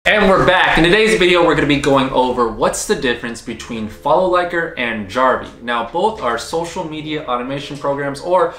And we're back. In today's video, we're going to be going over what's the difference between Follow Liker and Jarvee. Now, both are social media automation programs or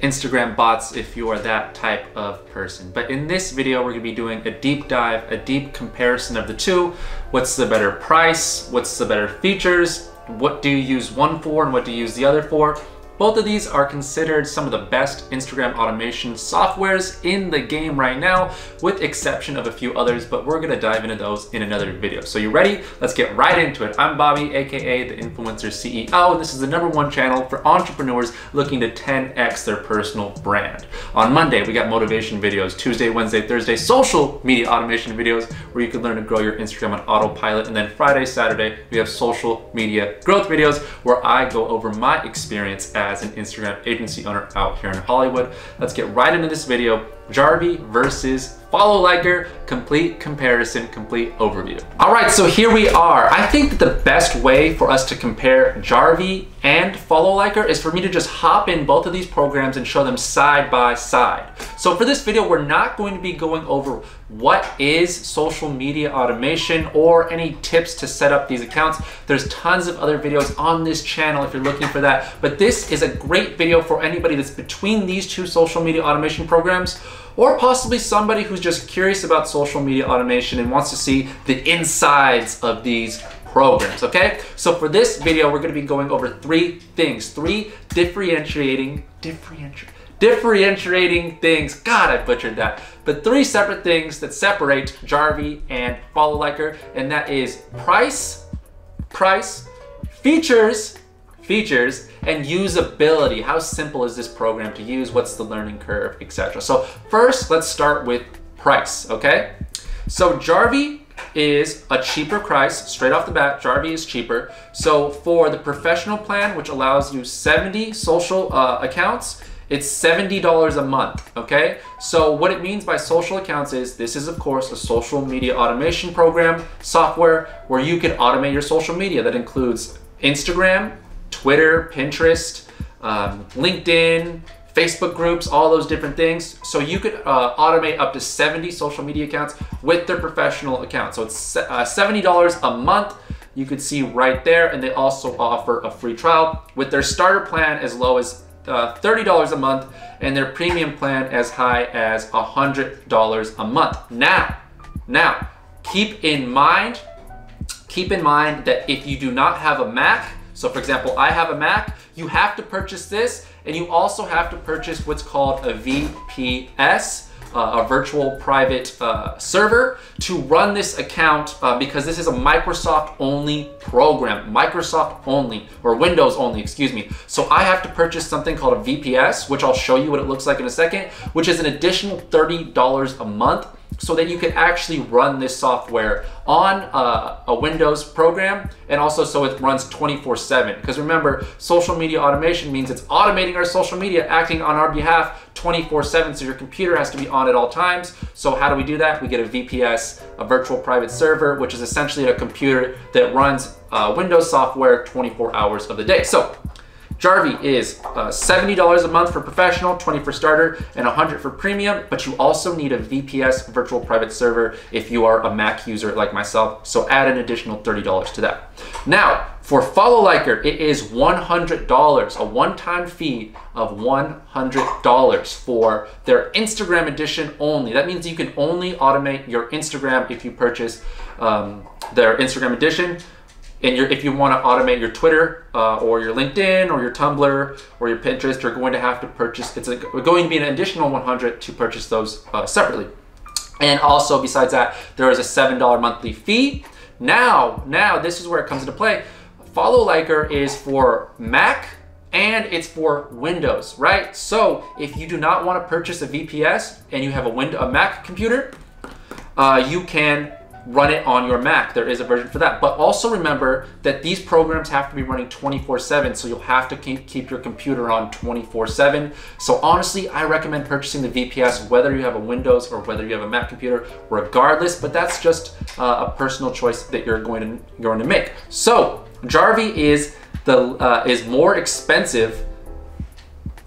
Instagram bots if you are that type of person. But in this video, we're going to be doing a deep dive, a deep comparison of the two. What's the better price? What's the better features? What do you use one for and what do you use the other for? Both of these are considered some of the best Instagram automation softwares in the game right now, with exception of a few others, but we're gonna dive into those in another video. So you ready? Let's get right into it. I'm Bobby, AKA the Influencer CEO, and this is the #1 channel for entrepreneurs looking to 10x their personal brand. On Monday, we got motivation videos. Tuesday, Wednesday, Thursday, social media automation videos where you can learn to grow your Instagram on autopilot. And then Friday, Saturday, we have social media growth videos where I go over my experience as an Instagram agency owner out here in Hollywood. Let's get right into this video. Jarvee versus Follow Liker, complete comparison, complete overview. All right, so here we are. I think that the best way for us to compare Jarvee and Follow Liker is for me to just hop in both of these programs and show them side by side. So for this video, we're not going to be going over what is social media automation or any tips to set up these accounts. There's tons of other videos on this channel if you're looking for that, but this is a great video for anybody that's between these two social media automation programs, or possibly somebody who's just curious about social media automation and wants to see the insides of these programs, okay? So for this video, we're gonna be going over three things, three differentiating things. God, I butchered that. But three separate things that separate Jarvee and Follow Liker, and that is price, features, and usability. How simple is this program to use? What's the learning curve, etc. So first, let's start with price, okay? So Jarvee is a cheaper price. Straight off the bat, Jarvee is cheaper. So for the professional plan, which allows you 70 social accounts, it's $70 a month, okay? So what it means by social accounts is this is, of course, a social media automation program, software where you can automate your social media. That includes Instagram, Twitter, Pinterest, LinkedIn, Facebook groups, all those different things. So you could automate up to 70 social media accounts with their professional account. So it's $70 a month. You could see right there, and they also offer a free trial with their starter plan as low as $30 a month, and their premium plan as high as $100 a month. Now, keep in mind that if you do not have a Mac, so for example, I have a Mac, you have to purchase this, and you also have to purchase what's called a VPS, a virtual private server, to run this account because this is a Microsoft only program, Microsoft only, or Windows only, excuse me. So I have to purchase something called a VPS, which I'll show you what it looks like in a second, which is an additional $30 a month, so that you can actually run this software on a Windows program, and also so it runs 24/7. Because remember, social media automation means it's automating our social media, acting on our behalf 24/7, so your computer has to be on at all times. So how do we do that? We get a VPS, a virtual private server, which is essentially a computer that runs Windows software 24 hours of the day. So Jarvee is $70 a month for professional, 20 for starter, and 100 for premium, but you also need a VPS, virtual private server, if you are a Mac user like myself, so add an additional $30 to that. Now, for Follow Liker, it is $100, a one-time fee of $100 for their Instagram edition only. That means you can only automate your Instagram if you purchase their Instagram edition. And if you want to automate your Twitter or your LinkedIn or your Tumblr or your Pinterest, you're going to have to purchase, it's going to be an additional $100 to purchase those separately. And also, besides that, there is a $7 monthly fee. Now, this is where it comes into play. Follow Liker is for Mac and it's for Windows, right? So if you do not want to purchase a VPS and you have a Mac computer, you can run it on your Mac. There is a version for that. But also remember that these programs have to be running 24/7, so you'll have to keep your computer on 24/7. So honestly, I recommend purchasing the VPS whether you have a Windows or whether you have a Mac computer, regardless, but that's just a personal choice that you're going to make. So Jarvee is more expensive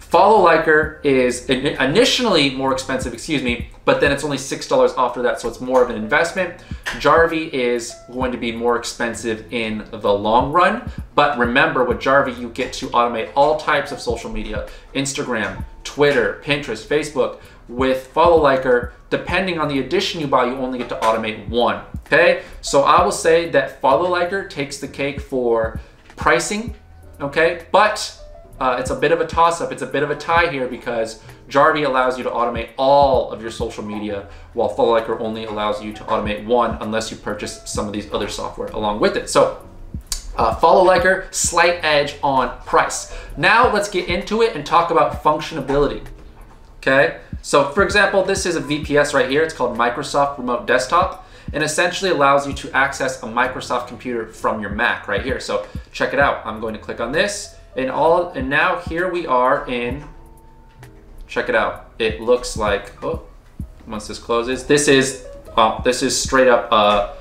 Follow Liker is initially more expensive, excuse me, but then it's only $6 after that, so it's more of an investment. Jarvee is going to be more expensive in the long run, but remember with Jarvee, you get to automate all types of social media, Instagram, Twitter, Pinterest, Facebook. With Follow Liker, depending on the edition you buy, you only get to automate one, okay? So I will say that Follow Liker takes the cake for pricing, okay? But it's a bit of a toss-up, it's a bit of a tie here because Jarvee allows you to automate all of your social media, while Follow Liker only allows you to automate one unless you purchase some of these other software along with it. So Follow Liker, slight edge on price. Now let's get into it and talk about functionality, okay? So for example, this is a VPS right here. It's called Microsoft Remote Desktop, and essentially allows you to access a Microsoft computer from your Mac right here. So check it out. I'm going to click on this. And now here we are in, check it out. It looks like, oh, once this closes, this is straight up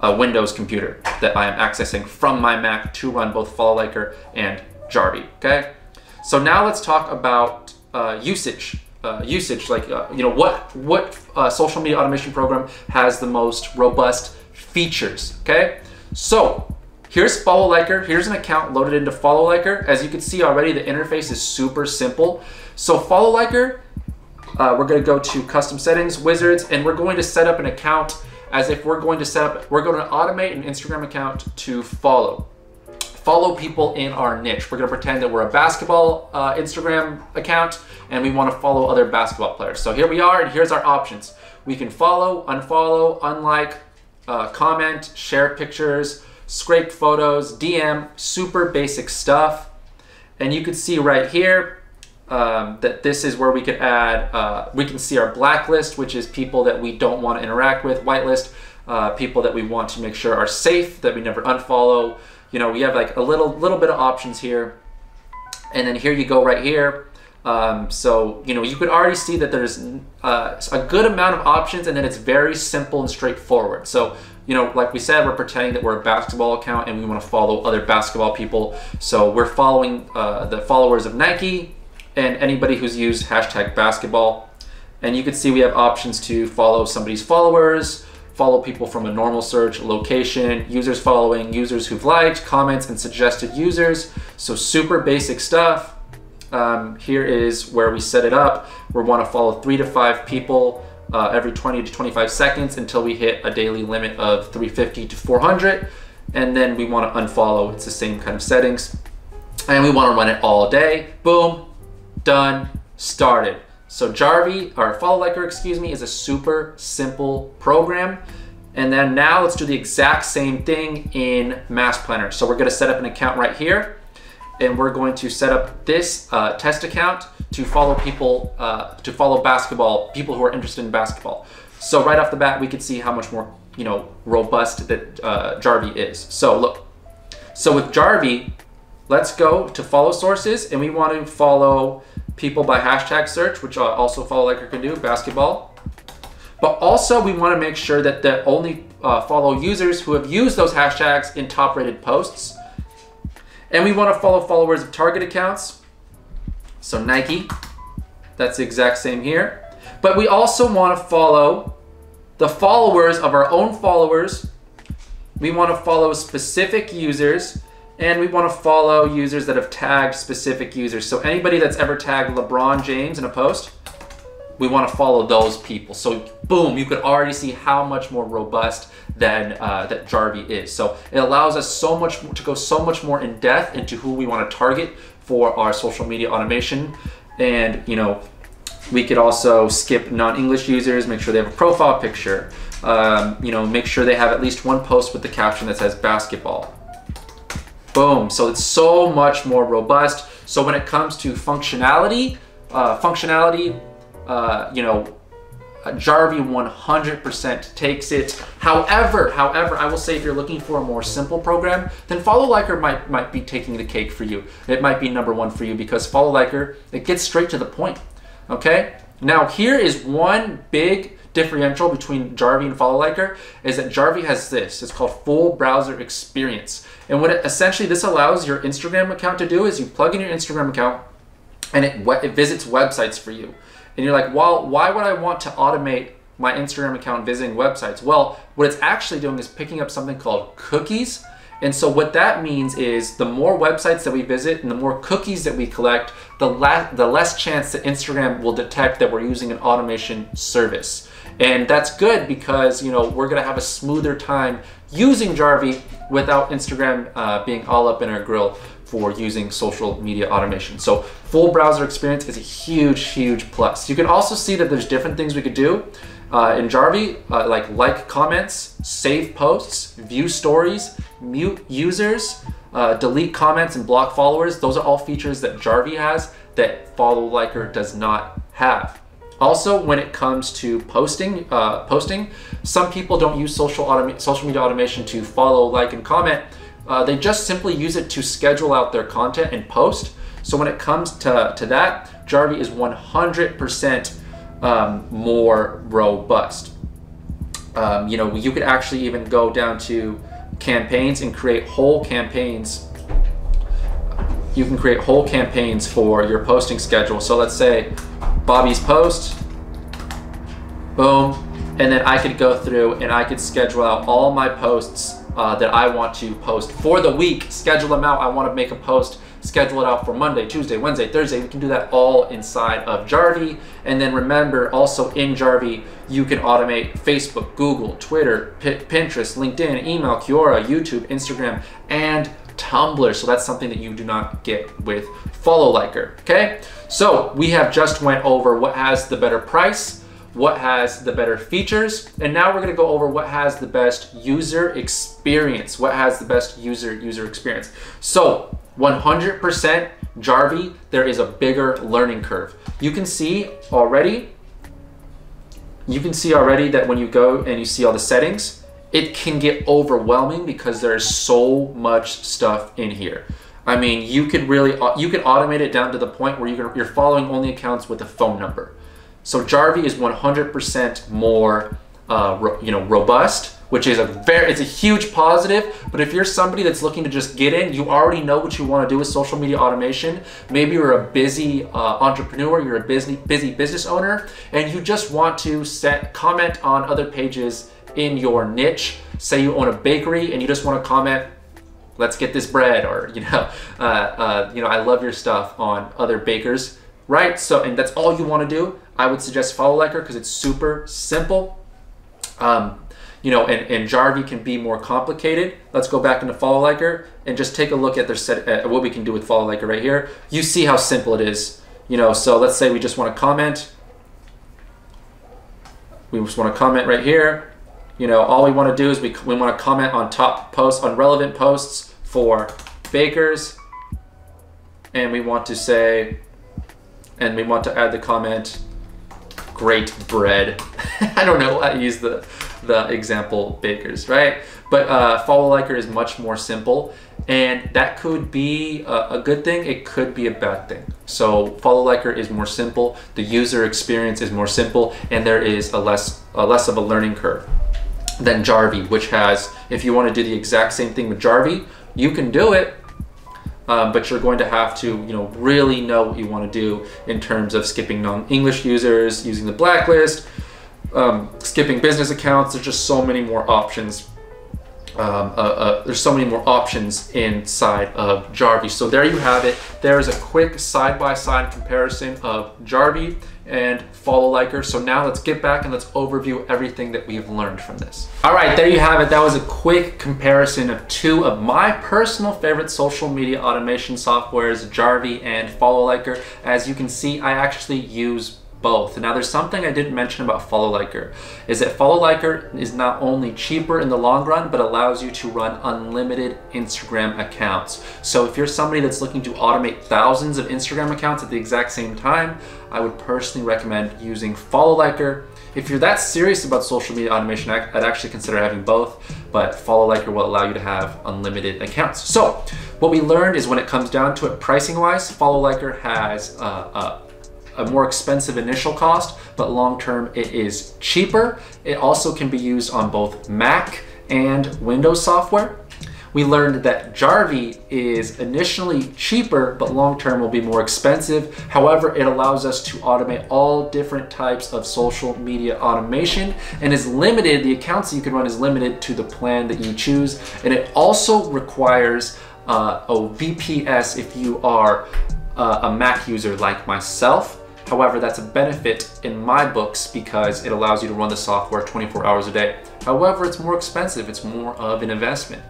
a Windows computer that I am accessing from my Mac to run both Follow Liker and Jarvee, okay? So now let's talk about usage. Like, you know, what social media automation program has the most robust features, okay? So here's Follow Liker. Here's an account loaded into Follow Liker. As you can see already, the interface is super simple. So Follow Liker, we're going to go to Custom Settings, Wizards, and we're going to set up an account as if we're going to automate an Instagram account to follow people in our niche. We're going to pretend that we're a basketball Instagram account and we want to follow other basketball players. So here we are, and here's our options. We can follow, unfollow, unlike, comment, share pictures, scrape photos, DM, super basic stuff. And you can see right here that this is where we could add, we can see our blacklist, which is people that we don't want to interact with, whitelist, people that we want to make sure are safe, that we never unfollow. You know, we have like a little bit of options here. And then here you go right here. So, you know, you could already see that there's a good amount of options, and then it's very simple and straightforward. So, you know, like we said, we're pretending that we're a basketball account and we want to follow other basketball people. So we're following the followers of Nike and anybody who's used #basketball. And you can see we have options to follow somebody's followers, follow people from a normal search, location, users following, users who've liked, comments, and suggested users. So super basic stuff. Here is where we set it up. We want to follow 3 to 5 people every 20 to 25 seconds until we hit a daily limit of 350 to 400. And then we want to unfollow. It's the same kind of settings. And we want to run it all day. Boom, done, started. So Jarvee, or Follow Liker, excuse me, is a super simple program. And then now let's do the exact same thing in Mass Planner. So we're going to set up an account right here, and we're going to set up this test account to follow people, to follow basketball, people who are interested in basketball. So right off the bat, we can see how much more, you know, robust that Jarvee is. So look, so with Jarvee, let's go to follow sources, and we want to follow people by hashtag search, which also Follow Liker can do, basketball. But also we want to make sure that they only follow users who have used those hashtags in top rated posts. And we want to follow followers of target accounts. So Nike, that's the exact same here. But we also want to follow the followers of our own followers. We want to follow specific users, and we want to follow users that have tagged specific users. So anybody that's ever tagged LeBron James in a post, we want to follow those people. So boom, you could already see how much more robust than that Jarvee is. So it allows us so much to go so much more in depth into who we want to target for our social media automation. And you know, we could also skip non-English users, make sure they have a profile picture, you know, make sure they have at least one post with the caption that says basketball. Boom, so it's so much more robust. So when it comes to functionality, you know, Jarvee 100% takes it. However, I will say if you're looking for a more simple program, then Follow Liker might be taking the cake for you. It might be #1 for you because Follow Liker, it gets straight to the point, okay? Now here is one big differential between Jarvee and Follow Liker is that Jarvee has this, it's called full browser experience. And what essentially this allows your Instagram account to do is you plug in your Instagram account, and it visits websites for you. And you're like, well, why would I want to automate my Instagram account visiting websites? Well, what it's actually doing is picking up something called cookies. And so what that means is the more websites that we visit and the more cookies that we collect, the less chance that Instagram will detect that we're using an automation service. And that's good because, you know, we're gonna have a smoother time using Jarvee without Instagram being all up in our grill for using social media automation. So full browser experience is a huge, huge plus. You can also see that there's different things we could do in Jarvee, like comments, save posts, view stories, mute users, delete comments, and block followers. Those are all features that Jarvee has that Follow Liker does not have. Also, when it comes to posting, some people don't use social media automation to follow, like, and comment. They just simply use it to schedule out their content and post. So when it comes to that, Jarvee is 100% more robust. You know, you could actually even go down to campaigns and create whole campaigns. You can create whole campaigns for your posting schedule. So let's say Bobby's post, boom, and then I could go through and I could schedule out all my posts that I want to post for the week, schedule them out. I want to make a post, schedule it out for Monday, Tuesday, Wednesday, Thursday. We can do that all inside of Jarvee. And then remember, also in Jarvee, you can automate Facebook, Google, Twitter, Pinterest, LinkedIn, email, Quora, YouTube, Instagram, and Tumblr. So that's something that you do not get with Follow Liker, okay? So we have just went over what has the better price, what has the better features, and now we're gonna go over what has the best user experience. What has the best user experience. So 100% Jarvee, there is a bigger learning curve. You can see already that when you go and you see all the settings, it can get overwhelming because there's so much stuff in here. I mean, you could automate it down to the point where you're following only accounts with a phone number. So Jarvee is 100% more, robust, which is it's a huge positive. But if you're somebody that's looking to just get in, you already know what you want to do with social media automation. Maybe you're a busy entrepreneur, you're a busy business owner, and you just want to comment on other pages in your niche. Say you own a bakery and you just want to comment, let's get this bread, or I love your stuff on other bakers, right? So, and that's all you want to do. I would suggest Follow Liker because it's super simple. And Jarvee can be more complicated. Let's go back into Follow Liker and just take a look at what we can do with Follow Liker right here. You see how simple it is. So let's say we just want to comment. We just want to comment right here. All we want to do is we want to comment on top posts, on relevant posts for bakers, and we want to say, and we want to add the comment, great bread. I don't know, I use the example bakers, right? But Follow Liker is much more simple, and that could be a good thing, it could be a bad thing. So Follow Liker is more simple, the user experience is more simple, and there is a less of a learning curve than Jarvee, which has, if you want to do the exact same thing with Jarvee, you can do it, but you're going to have to, really know what you want to do in terms of skipping non-English users, using the blacklist, skipping business accounts. There's just so many more options. There's so many more options inside of Jarvee. So there you have it. There is a quick side-by-side comparison of Jarvee and Follow Liker. So now let's get back and let's overview everything that we've learned from this. All right, there you have it. That was a quick comparison of two of my personal favorite social media automation softwares, Jarvee and Follow Liker. As you can see, I actually use both. Now there's something I didn't mention about Follow Liker, is that Follow Liker is not only cheaper in the long run, but allows you to run unlimited Instagram accounts. So if you're somebody that's looking to automate thousands of Instagram accounts at the exact same time, I would personally recommend using Follow Liker. If you're that serious about social media automation, I'd actually consider having both, but Follow Liker will allow you to have unlimited accounts. So what we learned is when it comes down to it pricing wise, Follow Liker has a more expensive initial cost, but long-term it is cheaper. It also can be used on both Mac and Windows software. We learned that Jarvee is initially cheaper, but long-term will be more expensive. However, it allows us to automate all different types of social media automation and is limited, the accounts that you can run is limited to the plan that you choose. And it also requires a VPS if you are a Mac user like myself. However, that's a benefit in my books because it allows you to run the software 24 hours a day. However, it's more expensive. It's more of an investment.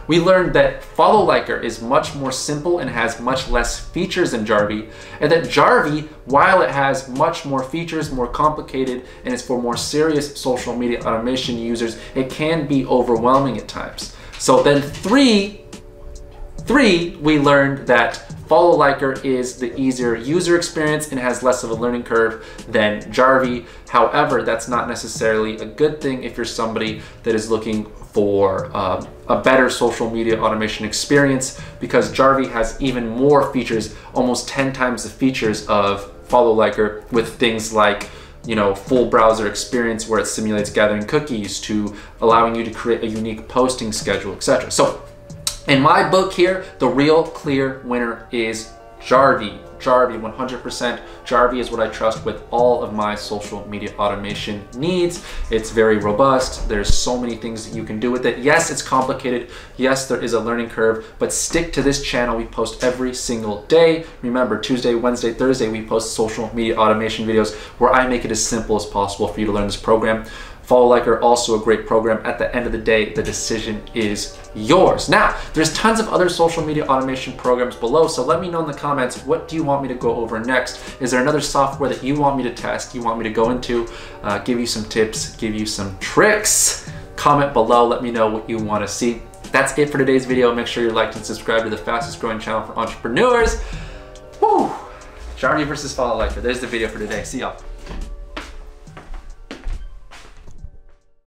We learned that Follow Liker is much more simple and has much less features than Jarvee, and that Jarvee, while it has much more features, more complicated, and is for more serious social media automation users, it can be overwhelming at times. So then three, we learned that Follow Liker is the easier user experience and has less of a learning curve than Jarvee. However, that's not necessarily a good thing if you're somebody that is looking for a better social media automation experience, because Jarvee has even more features, almost 10 times the features of Follow Liker, with things like, you know, full browser experience where it simulates gathering cookies to allowing you to create a unique posting schedule, etc. So in my book here, the real clear winner is Jarvee. Jarvee, 100%. Jarvee is what I trust with all of my social media automation needs. It's very robust. There's so many things that you can do with it. Yes, it's complicated. Yes, there is a learning curve, but stick to this channel. We post every single day. Remember, Tuesday, Wednesday, Thursday, we post social media automation videos where I make it as simple as possible for you to learn this program. Follow Liker, also a great program. At the end of the day, the decision is yours. Now, there's tons of other social media automation programs below, so let me know in the comments, what do you want me to go over next? Is there another software that you want me to test, you want me to go into, give you some tips, give you some tricks? Comment below, let me know what you want to see. That's it for today's video. Make sure you like and subscribe to the fastest growing channel for entrepreneurs. Woo! Jarvee versus Follow Liker. There's the video for today. See y'all.